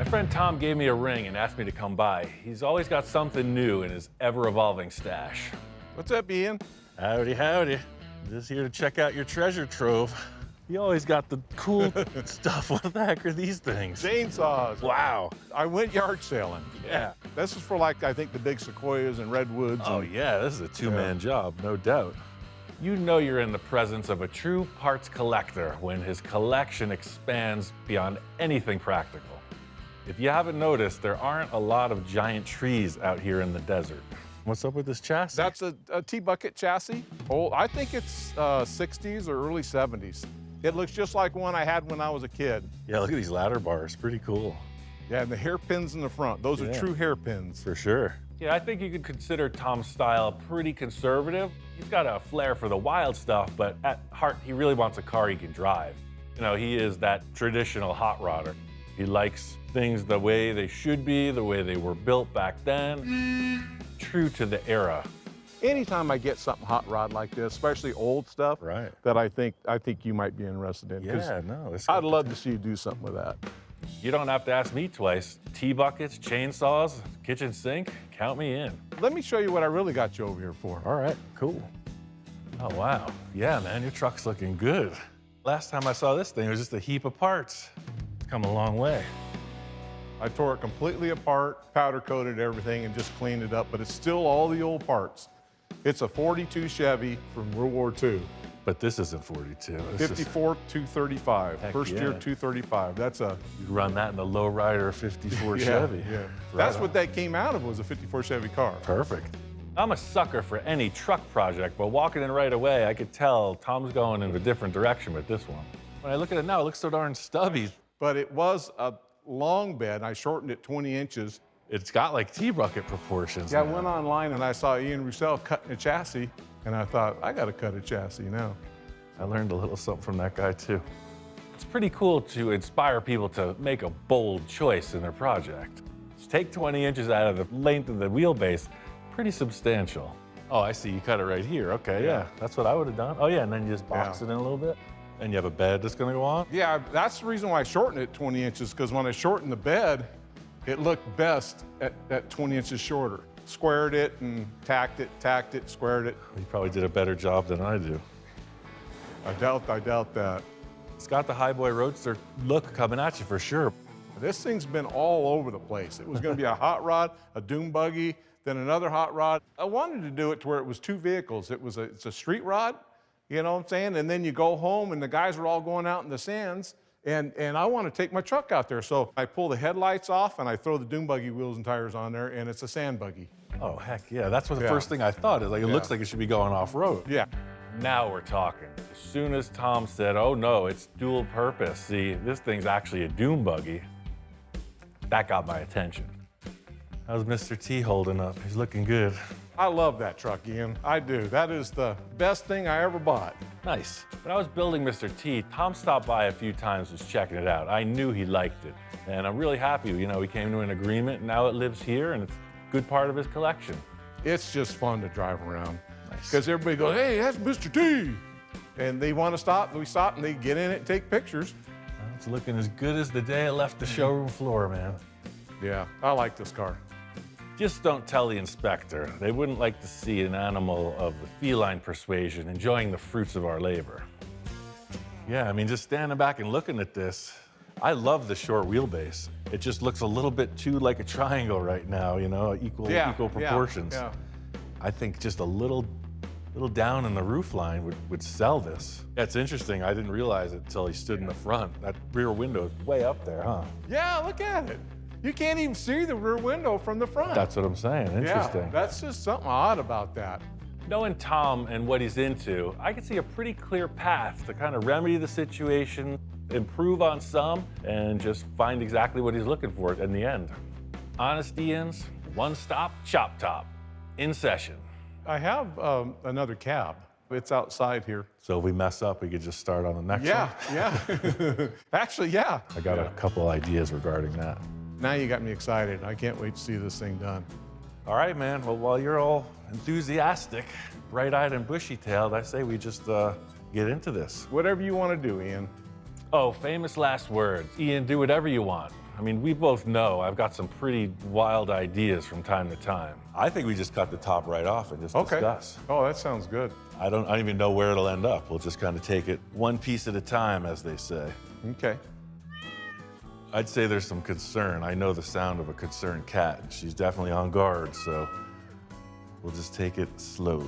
My friend Tom gave me a ring and asked me to come by. He's always got something new in his ever-evolving stash. What's up, Ian? Howdy, howdy. Just here to check out your treasure trove. You always got the cool stuff. What the heck are these things? Chainsaws. Wow. I went yard sailing. Yeah. This is for, like, I think the big sequoias and redwoods. Oh, yeah, this is a two-man job, no doubt. You know you're in the presence of a true parts collector when his collection expands beyond anything practical. If you haven't noticed, there aren't a lot of giant trees out here in the desert. What's up with this chassis? That's a T-bucket chassis. Oh, I think it's 60s or early 70s. It looks just like one I had when I was a kid. Yeah, look at these ladder bars, pretty cool. Yeah, and the hairpins in the front. Those are true hairpins. For sure. Yeah, I think you could consider Tom's style pretty conservative. He's got a flair for the wild stuff, but at heart, he really wants a car he can drive. You know, he is that traditional hot rodder. He likes things the way they should be, the way they were built back then, true to the era. Anytime I get something hot rod like this, especially old stuff, Right. that I think you might be interested in. 'Cause Yeah, no. I'd love to see you do something with that. You don't have to ask me twice. T-buckets, chainsaws, kitchen sink, count me in. Let me show you what I really got you over here for. All right, cool. Oh, wow. Yeah, man, your truck's looking good. Last time I saw this thing, it was just a heap of parts. It's come a long way. I tore it completely apart, powder coated everything, and just cleaned it up, but it's still all the old parts. It's a 42 Chevy from World War II. But this isn't 42. This 54 235, Heck first year yeah. 235. That's a You'd run that in the lowrider 54 Chevy. Yeah. Right That's on. what that came out of, was a 54 Chevy car. Perfect. I'm a sucker for any truck project, but walking in right away, I could tell Tom's going in a different direction with this one. When I look at it now, it looks so darn stubby. But it was a long bed. I shortened it 20 inches. It's got like T-bucket proportions. Yeah, I now. went online and I saw Ian Roussel cutting a chassis, and I thought, I got to cut a chassis now. I learned a little something from that guy too. It's pretty cool to inspire people to make a bold choice in their project. Just take 20 inches out of the length of the wheelbase, pretty substantial. Oh, I see, you cut it right here. Okay, yeah, that's what I would have done. Oh yeah, and then you just box it in a little bit. And you have a bed that's gonna go on? Yeah, that's the reason why I shortened it 20 inches, because when I shortened the bed, it looked best at 20 inches shorter. Squared it and tacked it, squared it. You probably did a better job than I do. I doubt that. It's got the Highboy Roadster look coming at you for sure. This thing's been all over the place. It was gonna be a hot rod, a dune buggy, then another hot rod. I wanted to do it to where it was two vehicles. It's a street rod, you know what I'm saying? And then you go home and the guys are all going out in the sands, and I want to take my truck out there. So I pull the headlights off and I throw the dune buggy wheels and tires on there, and it's a sand buggy. Oh, heck yeah. That's what the first thing I thought. Is like, it looks like it should be going off-road. Yeah. Now we're talking. As soon as Tom said, oh no, it's dual purpose. See, this thing's actually a dune buggy. That got my attention. How's Mr. T holding up? He's looking good. I love that truck, Ian. I do. That is the best thing I ever bought. Nice. When I was building Mr. T, Tom stopped by a few times just checking it out. I knew he liked it. And I'm really happy, you know, we came to an agreement, and now it lives here, and it's a good part of his collection. It's just fun to drive around. Nice. Because everybody goes, hey, that's Mr. T. And they want to stop, we stop, and they get in it and take pictures. It's looking as good as the day it left the showroom floor, man. Yeah, I like this car. Just don't tell the inspector. They wouldn't like to see an animal of the feline persuasion enjoying the fruits of our labor. Yeah, I mean, just standing back and looking at this, I love the short wheelbase. It just looks a little bit too like a triangle right now, you know, equal proportions. Yeah. I think just a little down in the roof line would sell this. That's interesting. I didn't realize it until he stood in the front. That rear window is way up there, huh? Yeah, look at it. You can't even see the rear window from the front. That's what I'm saying. Interesting. Yeah, that's just something odd about that. Knowing Tom and what he's into, I can see a pretty clear path to kind of remedy the situation, improve on some, and just find exactly what he's looking for in the end. Honest Ian's one-stop chop top in session. I have another cab. It's outside here. So if we mess up, we could just start on the next one? Yeah. Actually, yeah. I got a couple ideas regarding that. Now you got me excited. I can't wait to see this thing done. All right, man. Well, while you're all enthusiastic, bright-eyed and bushy-tailed, I say we just get into this. Whatever you want to do, Ian. Oh, famous last words. Ian, do whatever you want. I mean, we both know I've got some pretty wild ideas from time to time. I think we just cut the top right off and just discuss. Oh, that sounds good. I don't even know where it'll end up. We'll just kind of take it one piece at a time, as they say. Okay. I'd say there's some concern. I know the sound of a concerned cat. She's definitely on guard, so we'll just take it slowly.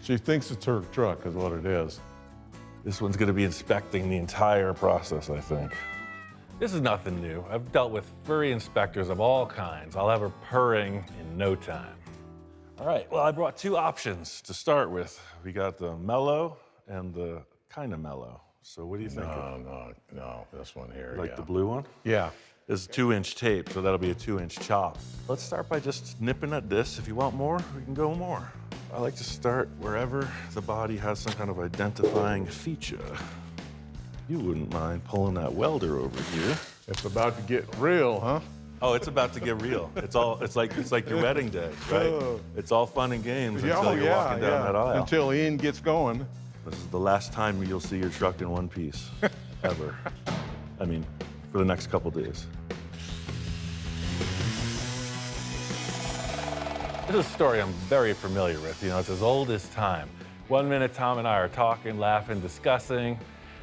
She thinks it's her truck is what it is. This one's gonna be inspecting the entire process, I think. This is nothing new. I've dealt with furry inspectors of all kinds. I'll have her purring in no time. All right, well, I brought two options to start with. We got the mellow and the kind of mellow. So what do you think? No, this one here, Like the blue one? Yeah. This is 2-inch tape, so that'll be a 2-inch chop. Let's start by just nipping at this. If you want more, we can go more. I like to start wherever the body has some kind of identifying feature. You wouldn't mind pulling that welder over here. It's about to get real, huh? Oh, it's about to get real. It's like your wedding day, right? It's all fun and games until you're walking down that aisle. Until Ian gets going. This is the last time you'll see your truck in one piece, ever. I mean, for the next couple days. This is a story I'm very familiar with. You know, it's as old as time. 1 minute, Tom and I are talking, laughing, discussing.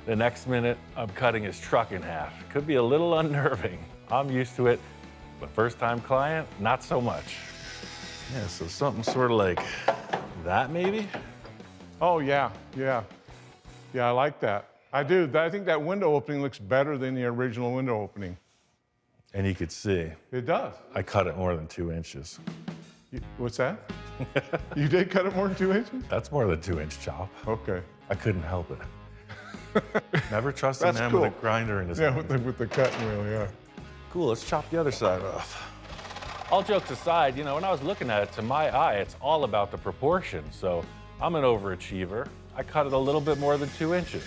The next minute, I'm cutting his truck in half. Could be a little unnerving. I'm used to it, but first-time client, not so much. Yeah, so something sort of like that, maybe? Oh, yeah. Yeah, I like that. I do. I think that window opening looks better than the original window opening. And you could see. It does. I cut it more than 2 inches. What's that? You did cut it more than 2 inches? That's more than 2-inch chop. Okay. I couldn't help it. Never trust a man cool. with a grinder in his hand. With the cutting wheel, yeah. Cool, let's chop the other side off. All jokes aside, you know, when I was looking at it, to my eye, it's all about the proportion. So I'm an overachiever. I cut it a little bit more than 2 inches.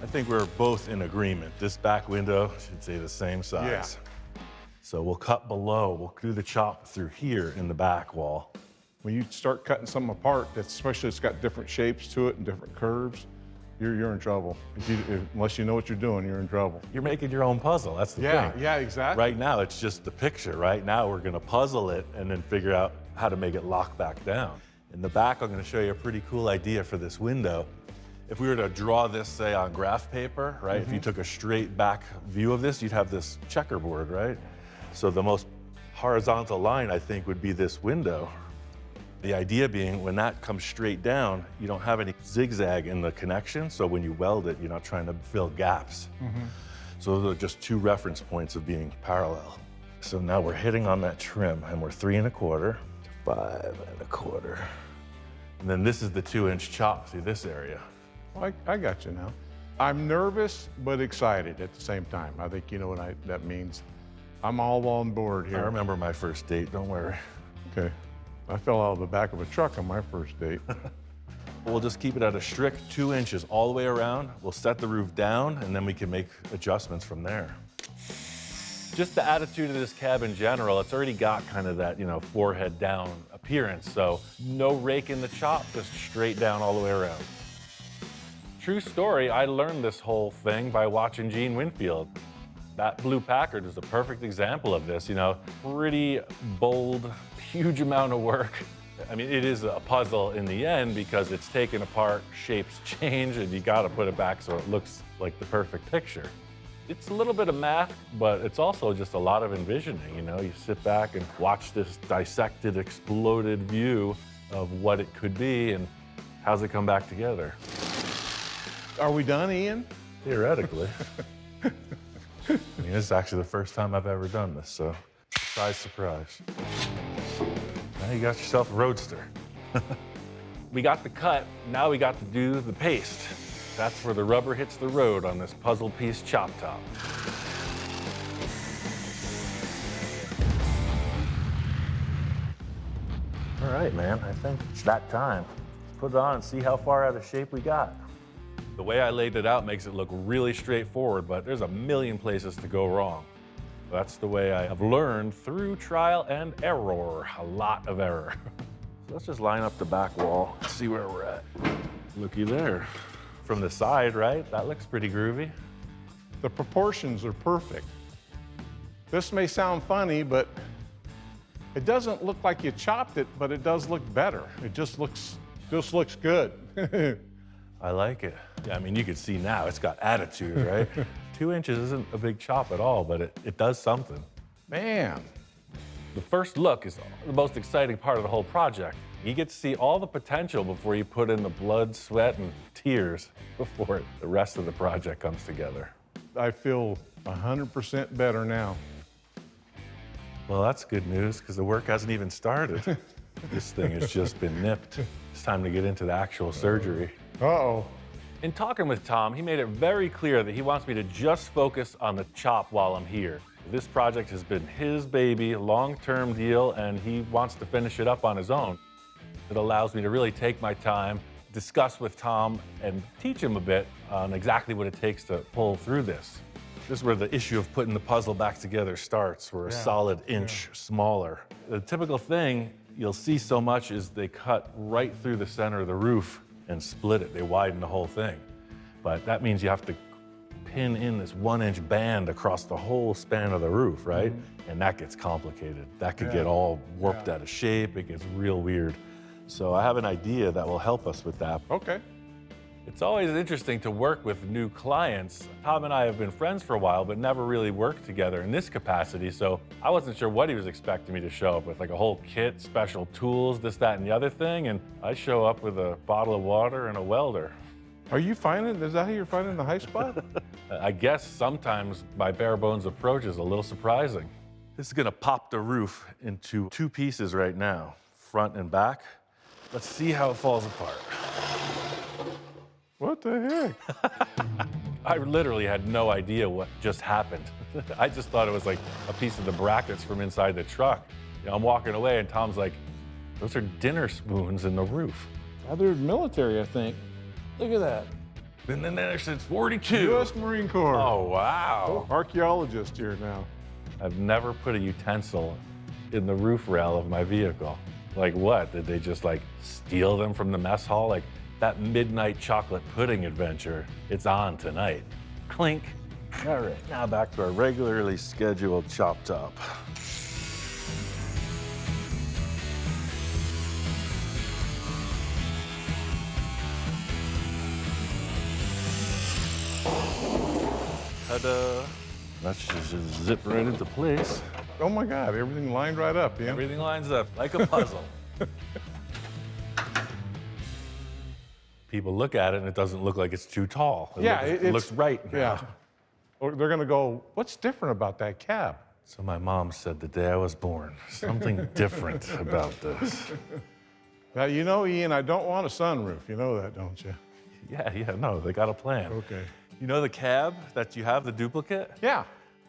I think we're both in agreement. This back window should stay the same size. Yeah. So we'll cut below. We'll do the chop through here in the back wall. When you start cutting something apart, especially it's got different shapes to it and different curves, you're in trouble. Unless you know what you're doing, you're in trouble. You're making your own puzzle, that's the thing. Yeah, exactly. Right now, it's just the picture. Right now, we're gonna puzzle it and then figure out how to make it lock back down. In the back, I'm gonna show you a pretty cool idea for this window. If we were to draw this, say, on graph paper, right? If you took a straight back view of this, you'd have this checkerboard, right? So the most horizontal line, I think, would be this window. The idea being, when that comes straight down, you don't have any zigzag in the connection, so when you weld it, you're not trying to fill gaps. So those are just two reference points of being parallel. So now we're hitting on that trim, and we're 3 1/4, 5 1/4. And then this is the 2-inch chop through this area. Well, I got you now. I'm nervous, but excited at the same time. I think you know what that means. I'm all on board here. I remember my first date, don't worry. Okay. I fell out of the back of a truck on my first date. We'll just keep it at a strict 2 inches all the way around. We'll set the roof down, and then we can make adjustments from there. Just the attitude of this cab in general, it's already got kind of that, you know, forehead down appearance. So no rake in the chop, just straight down all the way around. True story, I learned this whole thing by watching Gene Winfield. That blue Packard is a perfect example of this, you know, pretty bold, huge amount of work. I mean, it is a puzzle in the end because it's taken apart, shapes change, and you gotta put it back so it looks like the perfect picture. It's a little bit of math, but it's also just a lot of envisioning, you know? You sit back and watch this dissected, exploded view of what it could be and how's it come back together. Are we done, Ian? Theoretically. I mean, this is actually the first time I've ever done this, so surprise, surprise. Now you got yourself a roadster. We got the cut, now we got to do the paste. That's where the rubber hits the road on this puzzle piece chop top. All right, man, I think it's that time. Let's put it on and see how far out of shape we got. The way I laid it out makes it look really straightforward, but there's a million places to go wrong. That's the way I have learned through trial and error, a lot of error. So let's just line up the back wall and see where we're at. Looky there. From the side, right? That looks pretty groovy. The proportions are perfect. This may sound funny, but it doesn't look like you chopped it, but it does look better. It just looks good. I like it. Yeah, I mean, you can see now it's got attitude, right? 2 inches isn't a big chop at all, but it does something. Man. The first look is the most exciting part of the whole project. You get to see all the potential before you put in the blood, sweat, and tears before the rest of the project comes together. I feel 100% better now. Well, that's good news, because the work hasn't even started. This thing has just been nipped. It's time to get into the actual surgery. Uh-oh. In talking with Tom, he made it very clear that he wants me to just focus on the chop while I'm here. This project has been his baby, long-term deal, and he wants to finish it up on his own. It allows me to really take my time, discuss with Tom, and teach him a bit on exactly what it takes to pull through this. This is where the issue of putting the puzzle back together starts. We're a solid inch smaller. The typical thing you'll see so much is they cut right through the center of the roof and split it. They widen the whole thing. But that means you have to pin in this 1-inch band across the whole span of the roof, right? And that gets complicated. That could get all warped out of shape. It gets real weird. So I have an idea that will help us with that. Okay. It's always interesting to work with new clients. Tom and I have been friends for a while, but never really worked together in this capacity, so I wasn't sure what he was expecting me to show up with, like a whole kit, special tools, this, that, and the other thing, and I show up with a bottle of water and a welder. Are you finding, is that how you're finding the high spot? I guess sometimes my bare bones approach is a little surprising. This is gonna pop the roof into 2 pieces right now, front and back. Let's see how it falls apart. What the heck? I literally had no idea what just happened. I just thought it was like a piece of the brackets from inside the truck. You know, I'm walking away and Tom's like, those are dinner spoons in the roof. Other military, I think. Look at that. And then there says 42. U.S. Marine Corps. Oh, wow. Archaeologist here now. I've never put a utensil in the roof rail of my vehicle. Like what? Did they just like steal them from the mess hall? Like that midnight chocolate pudding adventure, it's on tonight. Clink. All right, now back to our regularly scheduled chop top. Ta-da. That's just zip right into place. Oh my God, everything lined right up, yeah? Everything lines up like a puzzle. People look at it and it doesn't look like it's too tall. It looks right now. Yeah. Or they're gonna go, what's different about that cab? So my mom said the day I was born, something different about this. Now, you know, Ian, I don't want a sunroof. You know that, don't you? Yeah, no, they got a plan. Okay. You know the cab that you have, the duplicate? Yeah.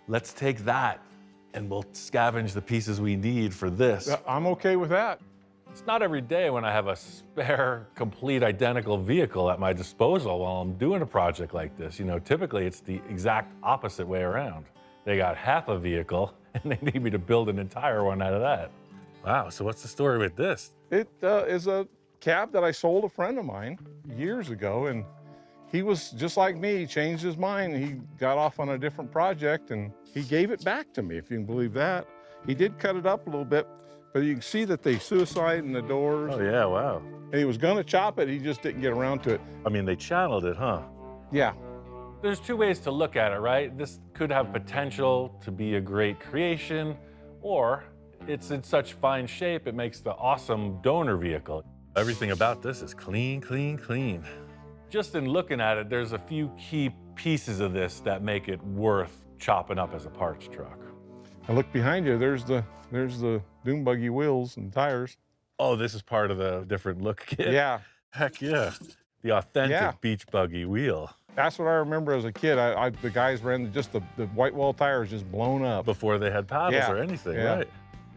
Let's take that and we'll scavenge the pieces we need for this. I'm okay with that. It's not every day when I have a spare, complete, identical vehicle at my disposal while I'm doing a project like this. You know, typically it's the exact opposite way around. They got half a vehicle and they need me to build an entire one out of that. Wow, so what's the story with this? It is a cab that I sold a friend of mine years ago, and he was just like me. He changed his mind. He got off on a different project and he gave it back to me, if you can believe that. He did cut it up a little bit, but you can see that they suicide in the doors. Oh yeah, wow. And he was gonna chop it, he just didn't get around to it. I mean, they channeled it, huh? Yeah. There's 2 ways to look at it, right? This could have potential to be a great creation, or it's in such fine shape it makes the awesome donor vehicle. Everything about this is clean, clean, clean. Just in looking at it, there's a few key pieces of this that make it worth chopping up as a parts truck. And look behind you, there's the dune buggy wheels and tires. Oh, this is part of the different look kit? Yeah. Heck yeah. The authentic beach buggy wheel. That's what I remember as a kid. The guys ran just the white wall tires just blown up. Before they had paddles or anything, right?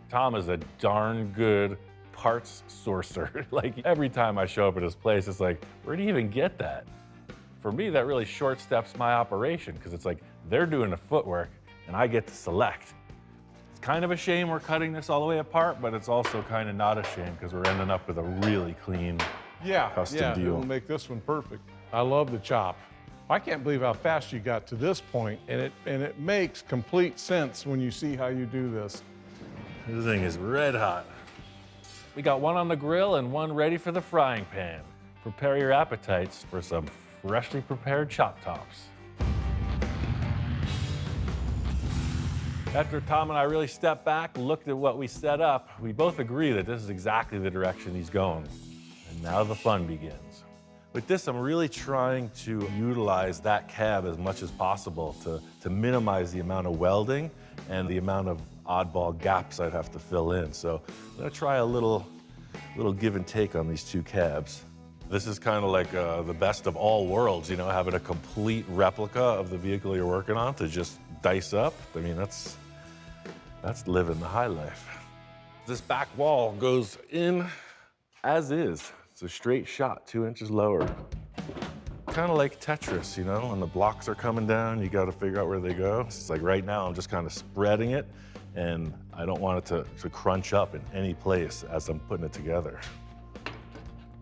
Tom is a darn good parts sourcer. Like every time I show up at his place, it's like, where do you even get that? For me, that really short steps my operation because it's like they're doing the footwork and I get to select. It's kind of a shame we're cutting this all the way apart, but it's also kind of not a shame because we're ending up with a really clean custom deal. It'll make this one perfect. I love the chop. I can't believe how fast you got to this point, and it makes complete sense when you see how you do this. This thing is red hot. We got one on the grill and one ready for the frying pan. Prepare your appetites for some freshly prepared chop tops. After Tom and I really stepped back, looked at what we set up, we both agree that this is exactly the direction he's going. And now the fun begins. With this, I'm really trying to utilize that cab as much as possible to minimize the amount of welding and the amount of oddball gaps I'd have to fill in. So I'm gonna try a little give and take on these two cabs. This is kind of like the best of all worlds, you know, having a complete replica of the vehicle you're working on to just dice up. I mean, that's living the high life. This back wall goes in as is. It's a straight shot, 2 inches lower. Kind of like Tetris, you know, when the blocks are coming down, you got to figure out where they go. It's like right now, I'm just kind of spreading it, and I don't want it to crunch up in any place as I'm putting it together.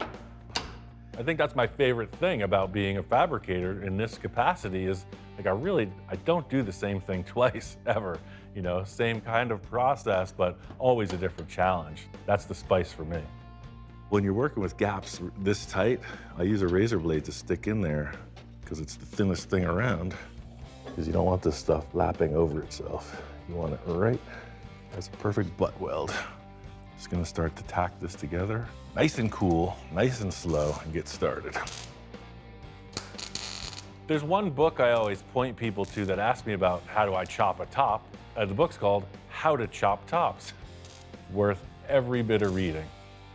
I think that's my favorite thing about being a fabricator in this capacity is like I don't do the same thing twice ever. You know, same kind of process, but always a different challenge. That's the spice for me. When you're working with gaps this tight, I use a razor blade to stick in there because it's the thinnest thing around, because you don't want this stuff lapping over itself. You want it right as a perfect butt weld. Just gonna start to tack this together. Nice and cool, nice and slow, and get started. There's one book I always point people to that asks me about how do I chop a top. The book's called How to Chop Tops. Worth every bit of reading.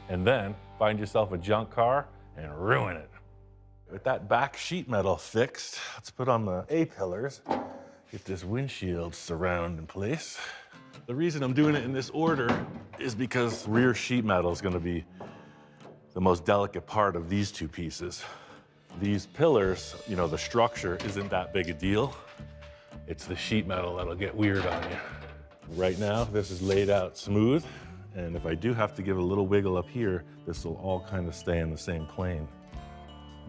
And then find yourself a junk car and ruin it. With that back sheet metal fixed, let's put on the A-pillars. Get this windshield surround in place. The reason I'm doing it in this order is because rear sheet metal is gonna be the most delicate part of these two pieces. These pillars, you know, the structure isn't that big a deal. It's the sheet metal that'll get weird on you. Right now, this is laid out smooth, and if I do have to give a little wiggle up here, this will all kind of stay in the same plane.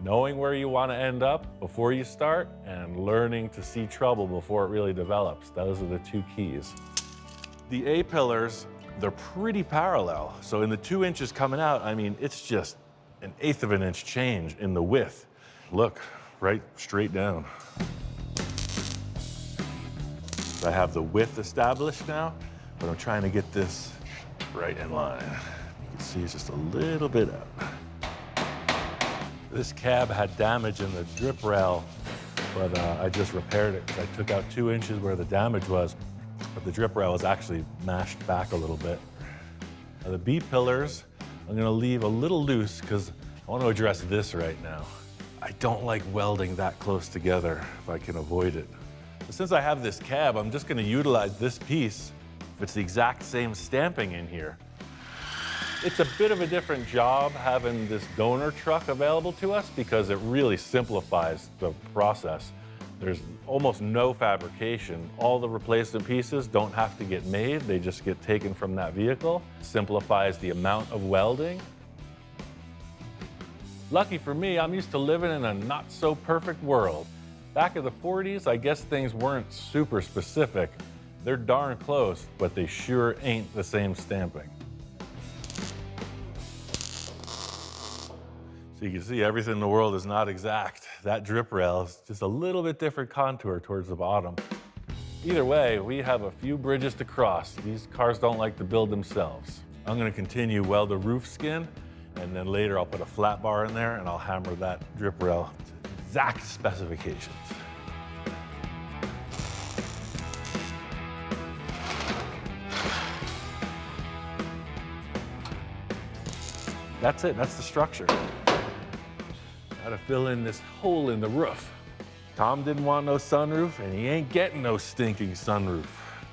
Knowing where you want to end up before you start and learning to see trouble before it really develops, those are the two keys. The A-pillars, they're pretty parallel. So in the 2 inches coming out, I mean, it's just 1/8 of an inch change in the width. Look, right straight down. I have the width established now, but I'm trying to get this right in line. You can see it's just a little bit up. This cab had damage in the drip rail, but I just repaired it because I took out 2 inches where the damage was, but the drip rail was actually mashed back a little bit. Now the B pillars, I'm gonna leave a little loose because I want to address this right now. I don't like welding that close together if I can avoid it. But since I have this cab, I'm just gonna utilize this piece if it's the exact same stamping in here. It's a bit of a different job having this donor truck available to us because it really simplifies the process. There's almost no fabrication. All the replacement pieces don't have to get made. They just get taken from that vehicle. Simplifies the amount of welding. Lucky for me, I'm used to living in a not so perfect world. Back in the 40s, I guess things weren't super specific. They're darn close, but they sure ain't the same stamping. So you can see everything in the world is not exact. That drip rail is just a little bit different contour towards the bottom. Either way, we have a few bridges to cross. These cars don't like to build themselves. I'm gonna continue weld the roof skin, and then later I'll put a flat bar in there and I'll hammer that drip rail to exact specifications. That's it, that's the structure. Gotta fill in this hole in the roof. Tom didn't want no sunroof, and he ain't getting no stinking sunroof.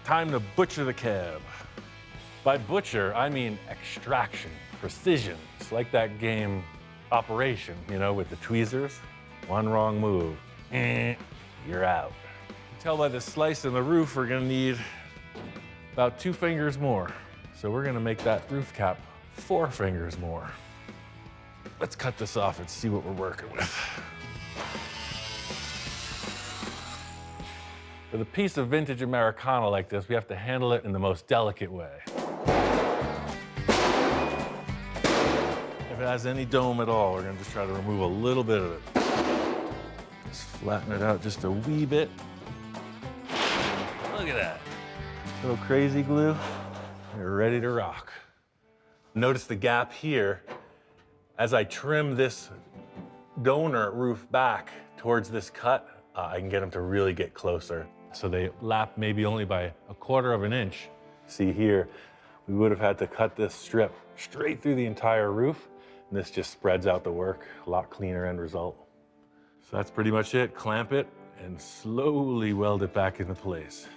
Time to butcher the cab. By butcher, I mean extraction, precision. It's like that game Operation, you know, with the tweezers. One wrong move, you're out. You can tell by the slice in the roof, we're gonna need about 2 fingers more. So we're gonna make that roof cap 4 fingers more. Let's cut this off and see what we're working with. With a piece of vintage Americana like this, we have to handle it in the most delicate way. If it has any dome at all, we're gonna just try to remove a little bit of it. Just flatten it out just a wee bit. Look at that. Little crazy glue. We're ready to rock. Notice the gap here. As I trim this donor roof back towards this cut, I can get them to really get closer. So they lap maybe only by 1/4 of an inch. See here, we would have had to cut this strip straight through the entire roof. And this just spreads out the work, a lot cleaner end result. So that's pretty much it. Clamp it and slowly weld it back into place.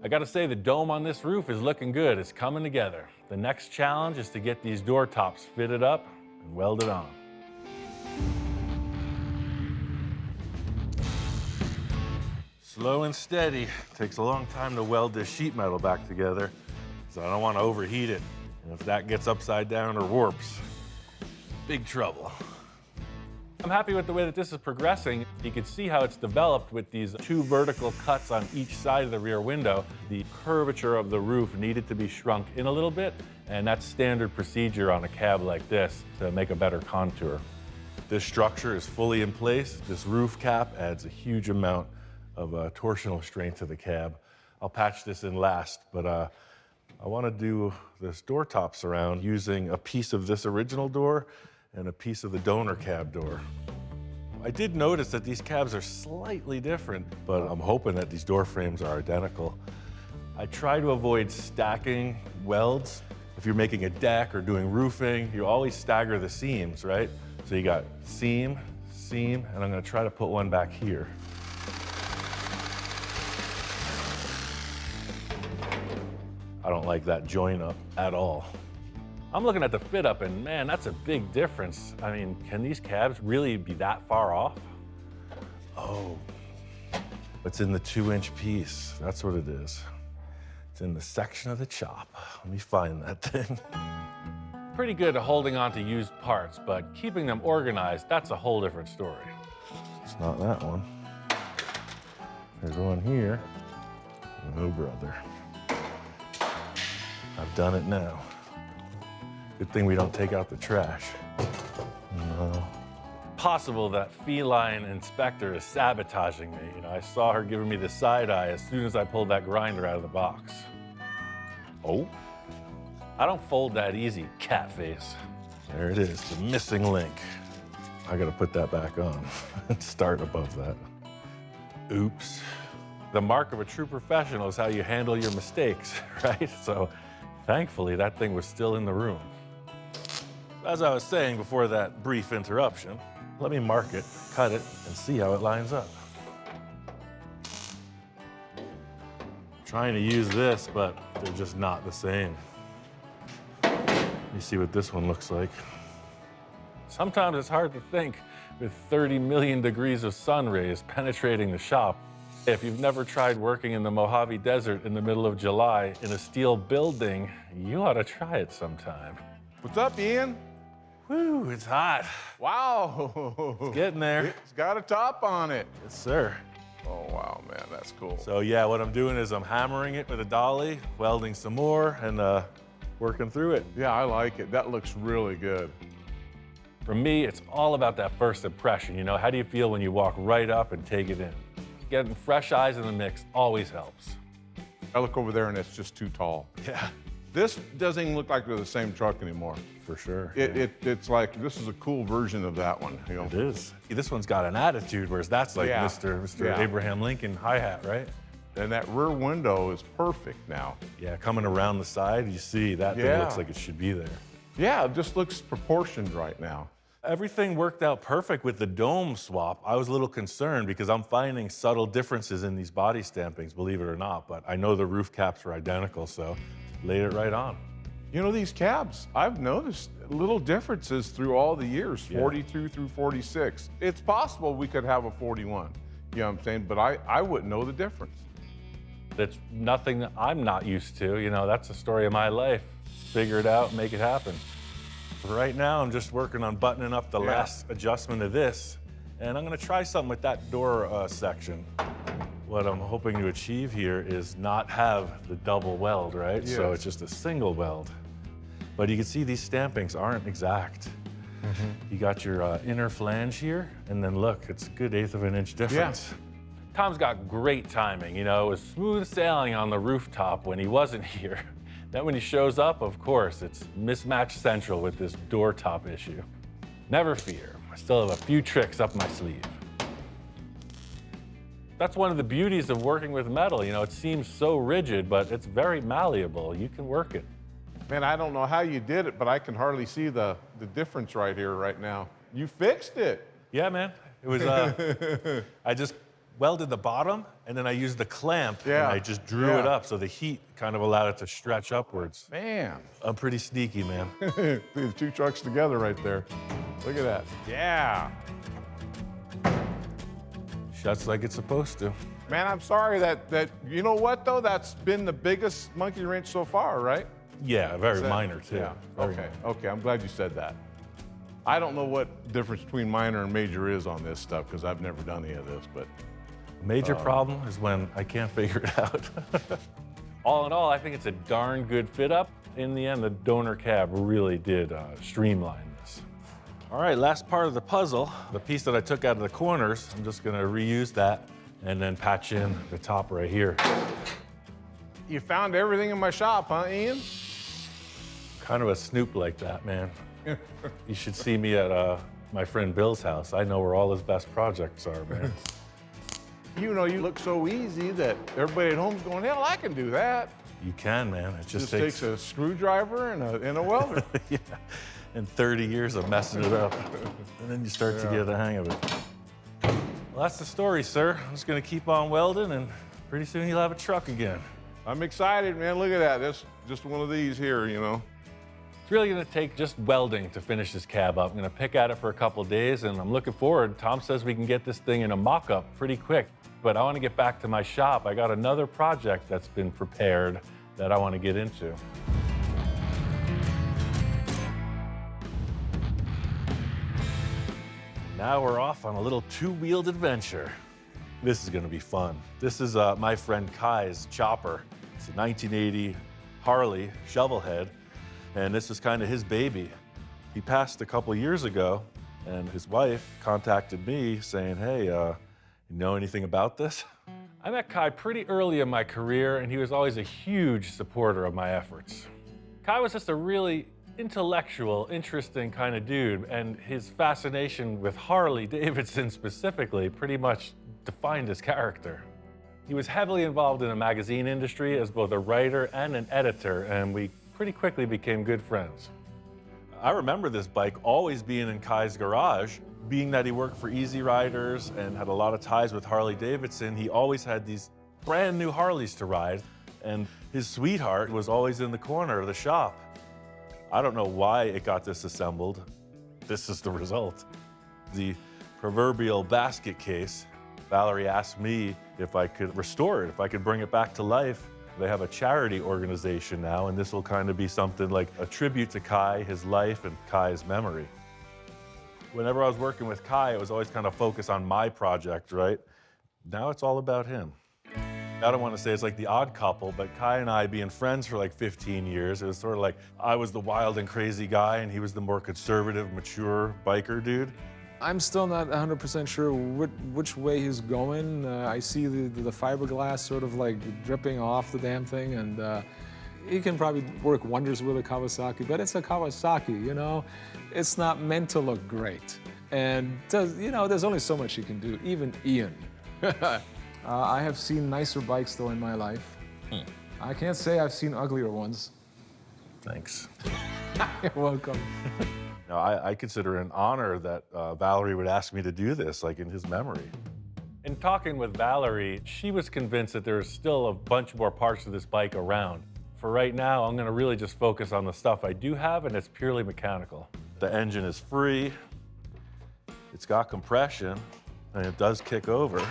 I gotta say, the dome on this roof is looking good. It's coming together. The next challenge is to get these door tops fitted up and welded on. Slow and steady. Takes a long time to weld this sheet metal back together, so I don't want to overheat it. And if that gets upside down or warps, big trouble. I'm happy with the way that this is progressing. You can see how it's developed with these 2 vertical cuts on each side of the rear window. The curvature of the roof needed to be shrunk in a little bit, and that's standard procedure on a cab like this to make a better contour. This structure is fully in place. This roof cap adds a huge amount of torsional strength to the cab. I'll patch this in last, but I want to do this door top surround using a piece of this original door and a piece of the donor cab door. I did notice that these cabs are slightly different, but I'm hoping that these door frames are identical. I try to avoid stacking welds. If you're making a deck or doing roofing, you always stagger the seams, right? So you got seam, seam, and I'm gonna try to put one back here. I don't like that join up at all. I'm looking at the fit up and man, that's a big difference. I mean, can these cabs really be that far off? Oh, it's in the 2-inch piece. That's what it is. It's in the section of the chop. Let me find that thing. Pretty good at holding on to used parts, but keeping them organized, that's a whole different story. It's not that one. There's one here. Oh, brother. I've done it now. Good thing we don't take out the trash. No. Possible that feline inspector is sabotaging me. You know, I saw her giving me the side eye as soon as I pulled that grinder out of the box. Oh, I don't fold that easy, cat face. There it is, the missing link. I gotta put that back on and start above that. Oops. The mark of a true professional is how you handle your mistakes, right? So thankfully, that thing was still in the room. As I was saying before that brief interruption, let me mark it, cut it, and see how it lines up. Trying to use this, but they're just not the same. Let me see what this one looks like. Sometimes it's hard to think with 30 million degrees of sun rays penetrating the shop. If you've never tried working in the Mojave Desert in the middle of July in a steel building, you ought to try it sometime. What's up, Ian? Whew, it's hot. Wow. It's getting there. It's got a top on it. Yes, sir. Oh, wow, man, that's cool. So yeah, what I'm doing is I'm hammering it with a dolly, welding some more, and working through it. Yeah, I like it. That looks really good. For me, it's all about that first impression. You know, how do you feel when you walk right up and take it in? Getting fresh eyes in the mix always helps. I look over there and it's just too tall. Yeah. This doesn't even look like they're the same truck anymore. For sure. It's like, this is a cool version of that one. You know? It is. This one's got an attitude, whereas that's like Yeah. Mr. Yeah. Abraham Lincoln hi-hat, right? And that rear window is perfect now. Yeah, coming around the side, you see that thing Yeah. looks like it should be there. Yeah, it just looks proportioned right now. Everything worked out perfect with the dome swap. I was a little concerned because I'm finding subtle differences in these body stampings, believe it or not, but I know the roof caps are identical, so laid it right on. You know, these cabs, I've noticed little differences through all the years, Yeah. 42 through 46. It's possible we could have a 41, you know what I'm saying? But I wouldn't know the difference. That's nothing that I'm not used to. You know, that's the story of my life. Figure it out, make it happen. Right now, I'm just working on buttoning up the last adjustment of this, and I'm gonna try something with that door section. What I'm hoping to achieve here is not have the double weld, right? So Yes. it's just a single weld. But you can see these stampings aren't exact. You got your inner flange here, and then look, it's a good 1/8 of an inch difference. Tom's got great timing, you know, it was smooth sailing on the rooftop when he wasn't here. Then when he shows up, of course, it's mismatch central with this door top issue. Never fear, I still have a few tricks up my sleeve. That's one of the beauties of working with metal, you know, it seems so rigid, but it's very malleable. You can work it. Man, I don't know how you did it, but I can hardly see the difference right here, right now. You fixed it. Yeah, man. It was, I just welded the bottom, and then I used the clamp, and I just drew it up, so the heat kind of allowed it to stretch upwards. Man. I'm pretty sneaky, man. The two trucks together right there. Look at that. Yeah. Shuts like it's supposed to. Man, I'm sorry that you know what, though? That's been the biggest monkey wrench so far, right? Yeah, very Is that- minor, too. Yeah, Very okay, minor. okay, I'm glad you said that. I don't know what difference between minor and major is on this stuff, because I've never done any of this, but Major problem is when I can't figure it out. All in all, I think it's a darn good fit up. In the end, the donor cab really did streamline this. All right, last part of the puzzle, the piece that I took out of the corners, I'm just gonna reuse that and then patch in the top right here. you found everything in my shop, huh, Ian? Kind of a snoop like that, man. You should see me at my friend Bill's house. I know where all his best projects are, man. You know, you look so easy that everybody at home's going, hell, I can do that. You can, man. It just Takes a screwdriver and a welder. yeah, and 30 years of messing it up. And then you start to get the hang of it. Well, that's the story, sir. I'm just gonna keep on welding, and pretty soon you'll have a truck again. I'm excited, man. Look at that. That's just one of these here, you know. It's really gonna take just welding to finish this cab up. I'm gonna pick at it for a couple days, and I'm looking forward. Tom says we can get this thing in a mock-up pretty quick. But I wanna get back to my shop. I got another project that's been prepared that I wanna get into. Now we're off on a little two-wheeled adventure. This is gonna be fun. This is my friend Kai's chopper. It's a 1980 Harley shovelhead, and this is kind of his baby. He passed a couple years ago, and his wife contacted me saying, hey, you know anything about this? I met Kai pretty early in my career, and he was always a huge supporter of my efforts. Kai was just a really intellectual, interesting kind of dude, and his fascination with Harley Davidson specifically pretty much defined his character. He was heavily involved in the magazine industry as both a writer and an editor, and we pretty quickly became good friends. I remember this bike always being in Kai's garage. Being that he worked for Easy Riders and had a lot of ties with Harley Davidson, he always had these brand new Harleys to ride, and his sweetheart was always in the corner of the shop. I don't know why it got disassembled. This is the result. The proverbial basket case. Valerie asked me if I could restore it, if I could bring it back to life. They have a charity organization now, and this will kind of be something like a tribute to Kai, his life, and Kai's memory. Whenever I was working with Kai, it was always kind of focused on my project, right? Now it's all about him. I don't want to say it's like the odd couple, but Kai and I being friends for like 15 years, it was sort of like I was the wild and crazy guy, and he was the more conservative, mature biker dude. I'm still not 100% sure which way he's going. I see the fiberglass sort of like dripping off the damn thing, and he can probably work wonders with a Kawasaki, but it's a Kawasaki, you know? It's not meant to look great. And you know, there's only so much you can do, even Ian. I have seen nicer bikes though in my life. I can't say I've seen uglier ones. Thanks. You're welcome. No, I consider it an honor that Valerie would ask me to do this, like in his memory. In talking with Valerie, she was convinced that there's still a bunch more parts of this bike around. For right now, I'm gonna really just focus on the stuff I do have, and it's purely mechanical. The engine is free, it's got compression, and it does kick over.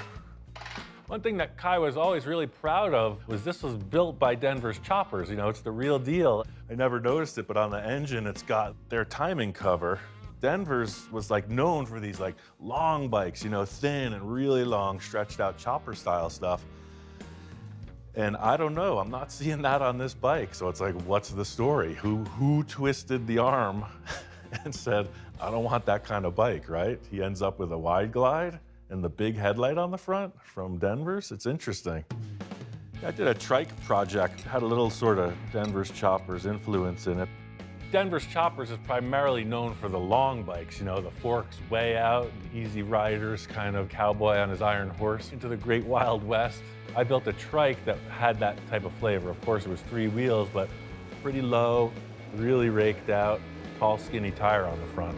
One thing that Kai was always really proud of was this was built by Denver's choppers. You know, it's the real deal. I never noticed it, but on the engine, it's got their timing cover. Denver's was like known for these like long bikes, you know, thin and really long, stretched out chopper style stuff. And I don't know, I'm not seeing that on this bike. So it's like, what's the story? Who twisted the arm and said, I don't want that kind of bike, right? He ends up with a wide glide and the big headlight on the front from Denver's. It's interesting. I did a trike project, had a little sort of Denver's choppers influence in it. Denver's choppers is primarily known for the long bikes, you know, the forks way out, the easy riders, kind of cowboy on his iron horse into the great wild west. I built a trike that had that type of flavor. Of course, it was 3 wheels, but pretty low, really raked out, tall, skinny tire on the front.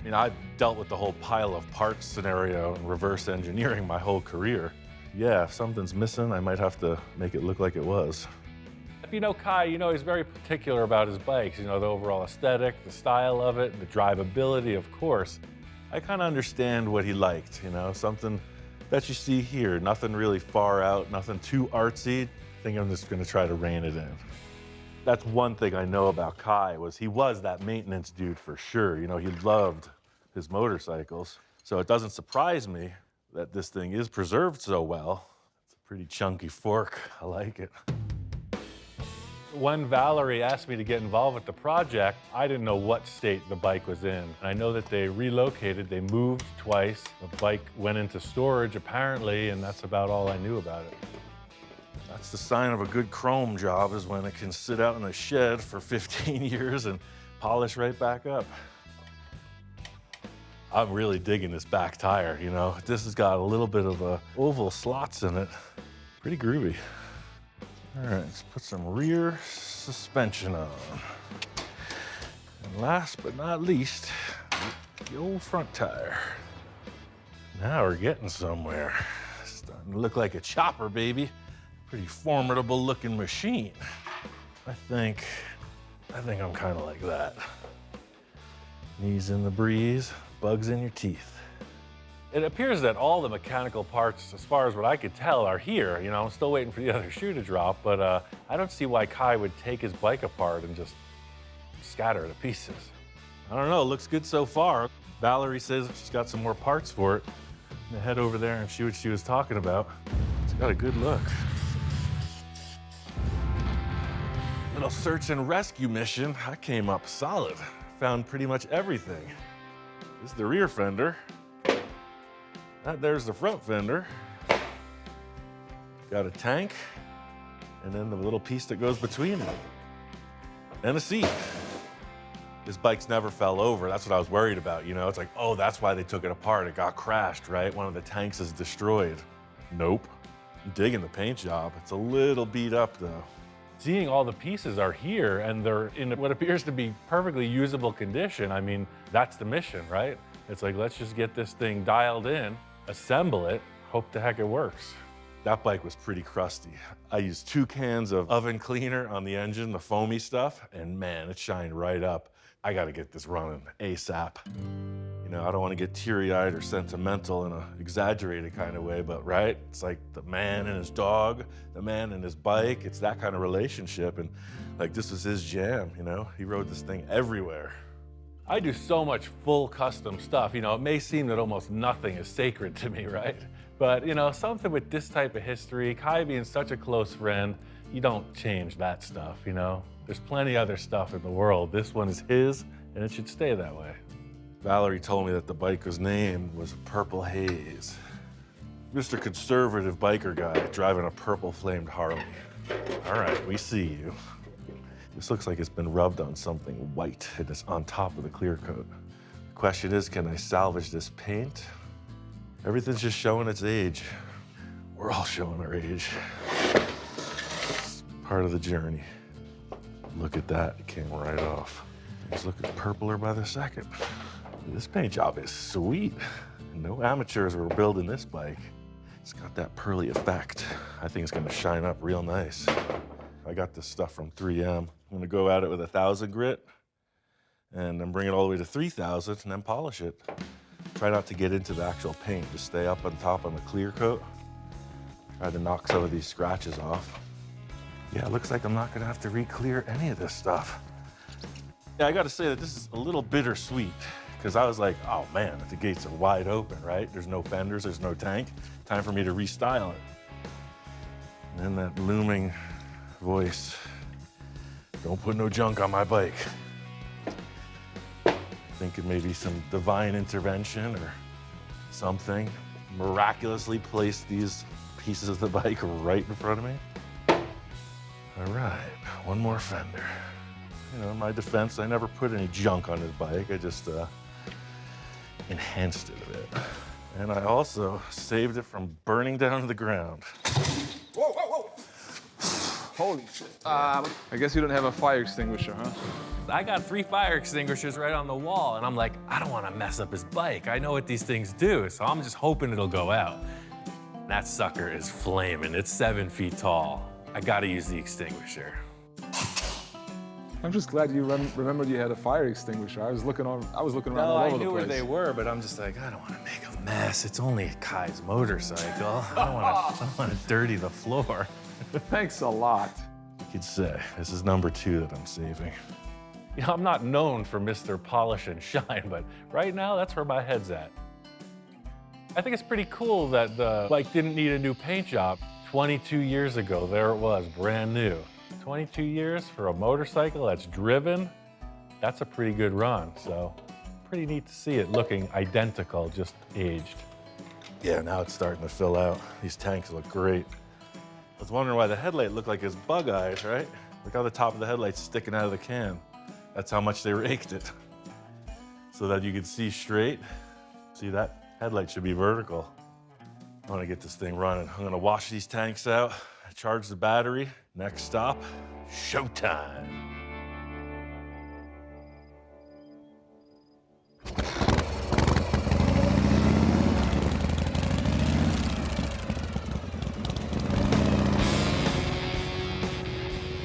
I mean, I've dealt with the whole pile of parts scenario and reverse engineering my whole career. Yeah, if something's missing, I might have to make it look like it was. If you know Kai, you know he's very particular about his bikes. You know, the overall aesthetic, the style of it, the drivability, of course. I kind of understand what he liked, you know, something that you see here, nothing really far out, nothing too artsy. I think I'm just gonna try to rein it in. That's one thing I know about Kai, was he was that maintenance dude for sure. You know, he loved his motorcycles. So it doesn't surprise me that this thing is preserved so well. It's a pretty chunky fork, I like it. When Valerie asked me to get involved with the project, I didn't know what state the bike was in. And I know that they relocated, they moved twice. The bike went into storage apparently, and that's about all I knew about it. That's the sign of a good chrome job, is when it can sit out in a shed for 15 years and polish right back up. I'm really digging this back tire, you know. This has got a little bit of oval slots in it. Pretty groovy. All right, let's put some rear suspension on. And last but not least, the old front tire. Now we're getting somewhere. It's starting to look like a chopper, baby. Pretty formidable looking machine. I think I'm kind of like that. Knees in the breeze, bugs in your teeth. It appears that all the mechanical parts, as far as what I could tell, are here. You know, I'm still waiting for the other shoe to drop, but I don't see why Kai would take his bike apart and just scatter it to pieces. I don't know, it looks good so far. Valerie says she's got some more parts for it. I'm gonna head over there and see what she was talking about. It's got a good look. Little search and rescue mission. I came up solid. Found pretty much everything. This is the rear fender. There's the front fender. Got a tank, and then the little piece that goes between them. And a seat. This bike's never fell over. That's what I was worried about, you know? It's like, oh, that's why they took it apart. It got crashed, right? One of the tanks is destroyed. Nope. I'm digging the paint job. It's a little beat up, though. Seeing all the pieces are here, and they're in what appears to be perfectly usable condition. I mean, that's the mission, right? It's like, let's just get this thing dialed in, assemble it, hope the heck it works. That bike was pretty crusty. I used 2 cans of oven cleaner on the engine, the foamy stuff, and man, it shined right up. I gotta get this running ASAP. You know, I don't wanna get teary-eyed or sentimental in an exaggerated kind of way, but right? It's like the man and his dog, the man and his bike. It's that kind of relationship, and like this was his jam, you know? He rode this thing everywhere. I do so much full custom stuff. You know, it may seem that almost nothing is sacred to me, right? But, you know, something with this type of history, Kai being such a close friend, you don't change that stuff, you know? There's plenty other stuff in the world. This one is his, and it should stay that way. Valerie told me that the biker's name was Purple Haze. Mr. Conservative biker guy driving a purple-flamed Harley. All right, we see you. This looks like it's been rubbed on something white, and it's on top of the clear coat. The question is, can I salvage this paint? Everything's just showing its age. We're all showing our age. It's part of the journey. Look at that, it came right off. It's looking purpler by the second. This paint job is sweet. No amateurs were building this bike. It's got that pearly effect. I think it's gonna shine up real nice. I got this stuff from 3M. I'm gonna go at it with 1,000 grit and then bring it all the way to 3,000 and then polish it. Try not to get into the actual paint, just stay up on top on the clear coat. Try to knock some of these scratches off. Yeah, it looks like I'm not gonna have to re-clear any of this stuff. Yeah, I gotta say that this is a little bittersweet because I was like, oh man, the gates are wide open, right? There's no fenders, there's no tank. Time for me to restyle it. And then that looming voice, don't put no junk on my bike. Thinking maybe some divine intervention or something. Miraculously placed these pieces of the bike right in front of me. All right, one more fender. You know, in my defense, I never put any junk on his bike. I just enhanced it a bit. And I also saved it from burning down to the ground. Whoa, whoa, whoa! Holy shit. I guess you don't have a fire extinguisher, huh? I got 3 fire extinguishers right on the wall, and I'm like, I don't want to mess up his bike. I know what these things do, so I'm just hoping it'll go out. That sucker is flaming. It's 7 feet tall. I gotta use the extinguisher. I'm just glad you remembered you had a fire extinguisher. I was looking around all over the place. No, I knew where they were, but I'm just like, I don't want to make a mess. It's only Kai's motorcycle. I don't want to dirty the floor. Thanks a lot. You could say this is number 2 that I'm saving. You know, I'm not known for Mr. Polish and Shine, but right now, that's where my head's at. I think it's pretty cool that the bike didn't need a new paint job. 22 years ago, there it was, brand new. 22 years for a motorcycle that's driven, that's a pretty good run. So pretty neat to see it looking identical, just aged. Yeah, now it's starting to fill out. These tanks look great. I was wondering why the headlight looked like his bug eyes, right? Look how the top of the headlight's sticking out of the can. That's how much they raked it. So that you could see straight. See, that headlight should be vertical. I want to get this thing running. I'm gonna wash these tanks out, charge the battery. Next stop, showtime.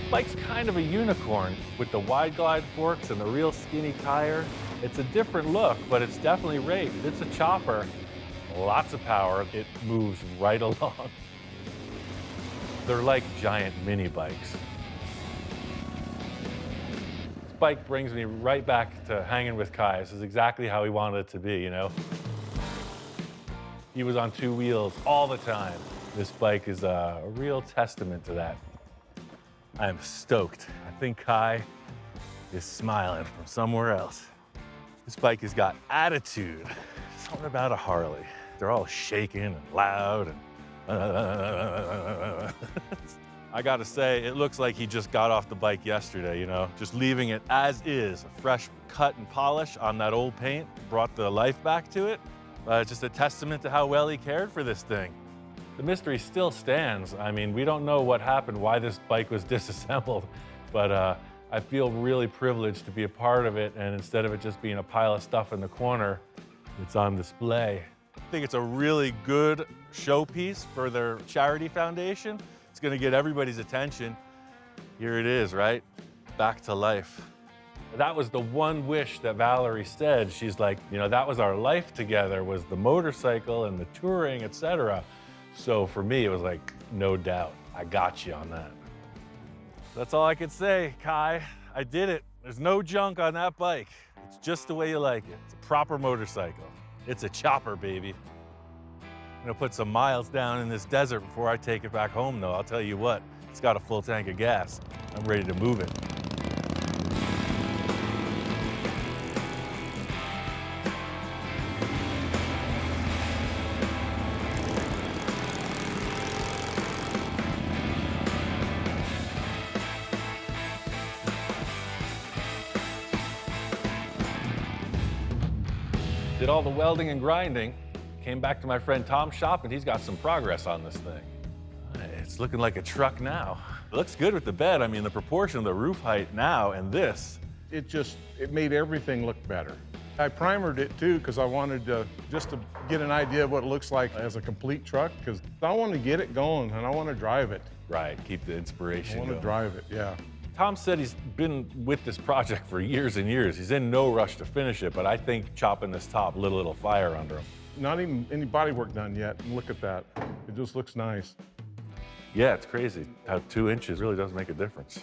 Bike's kind of a unicorn with the wide glide forks and the real skinny tire. It's a different look, but it's definitely raked. It's a chopper, lots of power. It moves right along. They're like giant mini bikes. This bike brings me right back to hanging with Kai. This is exactly how he wanted it to be, you know? He was on 2 wheels all the time. This bike is a real testament to that. I am stoked. I think Kai is smiling from somewhere else. This bike has got attitude. Something about a Harley. They're all shaking and loud and I gotta say, it looks like he just got off the bike yesterday, you know? Just leaving it as is. A fresh cut and polish on that old paint brought the life back to it. Just a testament to how well he cared for this thing. The mystery still stands. I mean, we don't know what happened, why this bike was disassembled, but I feel really privileged to be a part of it, and instead of it just being a pile of stuff in the corner, it's on display. I think it's a really good showpiece for their charity foundation. It's gonna get everybody's attention. Here it is, right? Back to life. That was the one wish that Valerie said. She's like, you know, that was our life together, was the motorcycle and the touring, etc. So for me, it was like, no doubt, I got you on that. That's all I could say, Kai. I did it. There's no junk on that bike. It's just the way you like it. It's a proper motorcycle. It's a chopper, baby. I'm gonna put some miles down in this desert before I take it back home, though. I'll tell you what, it's got a full tank of gas. I'm ready to move it. Did all the welding and grinding, came back to my friend Tom's shop, and he's got some progress on this thing. It's looking like a truck now. It looks good with the bed. I mean, the proportion of the roof height now and this. It made everything look better. I primered it too because I wanted just to get an idea of what it looks like as a complete truck, because I want to get it going and I want to drive it. Right, keep the inspiration I want to going. drive it, yeah. Tom said he's been with this project for years and years. He's in no rush to finish it, but I think chopping this top lit a little fire under him. Not even any body work done yet, and look at that. It just looks nice. Yeah, it's crazy how 2 inches really does make a difference.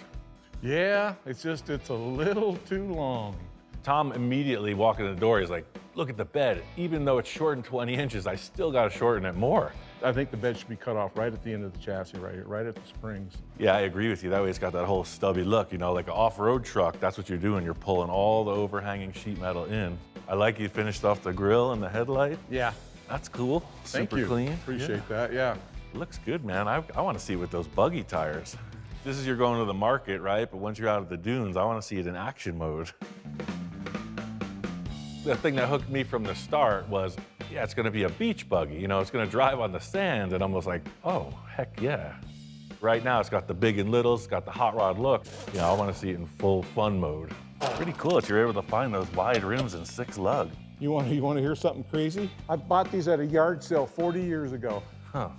Yeah, it's a little too long. Tom immediately walking in the door, he's like, look at the bed. Even though it's shortened 20 inches, I still got to shorten it more. I think the bed should be cut off right at the end of the chassis right here, right at the springs. Yeah, I agree with you. That way it's got that whole stubby look, you know, like an off-road truck. That's what you're doing. You're pulling all the overhanging sheet metal in. I like you finished off the grill and the headlight. Yeah. That's cool. Thank Super you. clean. Appreciate that, yeah. Looks good, man. I want to see it with those buggy tires. This is you're going to the market, right? But once you're out of the dunes, I want to see it in action mode. The thing that hooked me from the start was, yeah, it's going to be a beach buggy. You know, it's going to drive on the sand, and I'm just like, oh, heck yeah. Right now, it's got the big and littles, it's got the hot rod look. You know, I want to see it in full fun mode. Pretty cool that you're able to find those wide rims and 6 lug. You want to hear something crazy? I bought these at a yard sale 40 years ago. Huh.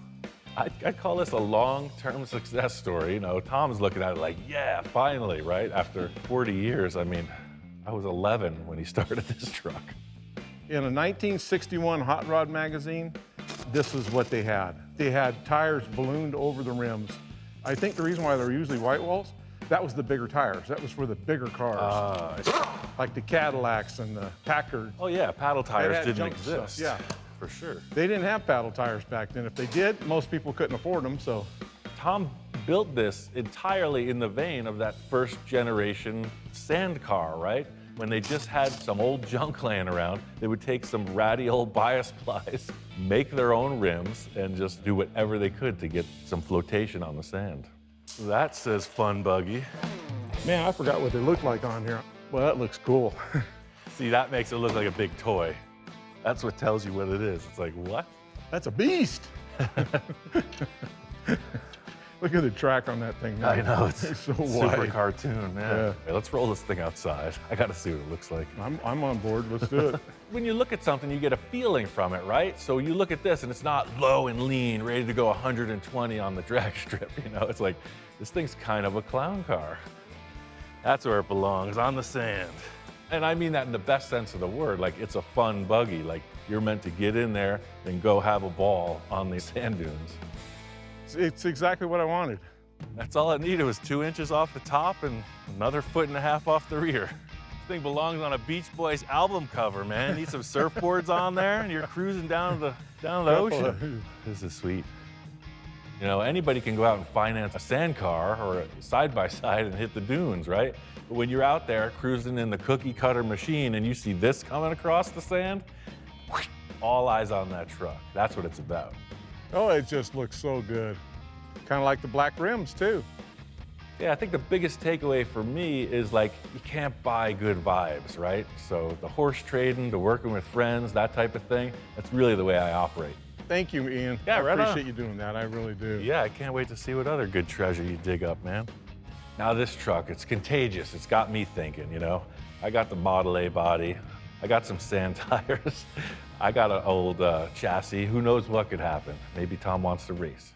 I'd call this a long-term success story. You know, Tom's looking at it like, yeah, finally, right? After 40 years, I mean, I was 11 when he started this truck. In a 1961 Hot Rod magazine, this is what they had. They had tires ballooned over the rims. I think the reason why they're usually white walls, that was the bigger tires. That was for the bigger cars. Like the Cadillacs and the Packards. Oh yeah, paddle tires didn't junk exist. stuff, yeah. For sure. They didn't have paddle tires back then. If they did, most people couldn't afford them, so. Tom built this entirely in the vein of that first generation sand car, right? When they just had some old junk laying around, they would take some ratty old bias plies, make their own rims, and just do whatever they could to get some flotation on the sand. That says fun buggy. Man, I forgot what they look like on here. Well, that looks cool. See, that makes it look like a big toy. That's what tells you what it is. It's like, what? That's a beast. Look at the track on that thing now. I know, it's so super wide. cartoon, man. Yeah. Hey, let's roll this thing outside. I gotta see what it looks like. I'm on board, let's do it. When you look at something, you get a feeling from it, right? So you look at this and it's not low and lean, ready to go 120 on the drag strip, you know? It's like, this thing's kind of a clown car. That's where it belongs, on the sand. And I mean that in the best sense of the word. Like, it's a fun buggy. Like, you're meant to get in there and go have a ball on these sand dunes. It's exactly what I wanted. That's all it needed was 2 inches off the top and another 1.5 feet off the rear. This thing belongs on a Beach Boys album cover, man. Need some surfboards on there and you're cruising down the ocean. This is sweet. You know, anybody can go out and finance a sand car or a side-by-side and hit the dunes, right? But when you're out there cruising in the cookie cutter machine and you see this coming across the sand, whoosh, all eyes on that truck. That's what it's about. Oh, it just looks so good. Kind of like the black rims, too. Yeah, I think the biggest takeaway for me is like, you can't buy good vibes, right? So the horse trading, the working with friends, that type of thing, that's really the way I operate. Thank you, Ian. Yeah, right on. I appreciate you doing that, I really do. Yeah, I can't wait to see what other good treasure you dig up, man. Now this truck, it's contagious. It's got me thinking, you know? I got the Model A body. I got some sand tires. I got an old chassis. Who knows what could happen? Maybe Tom wants to race.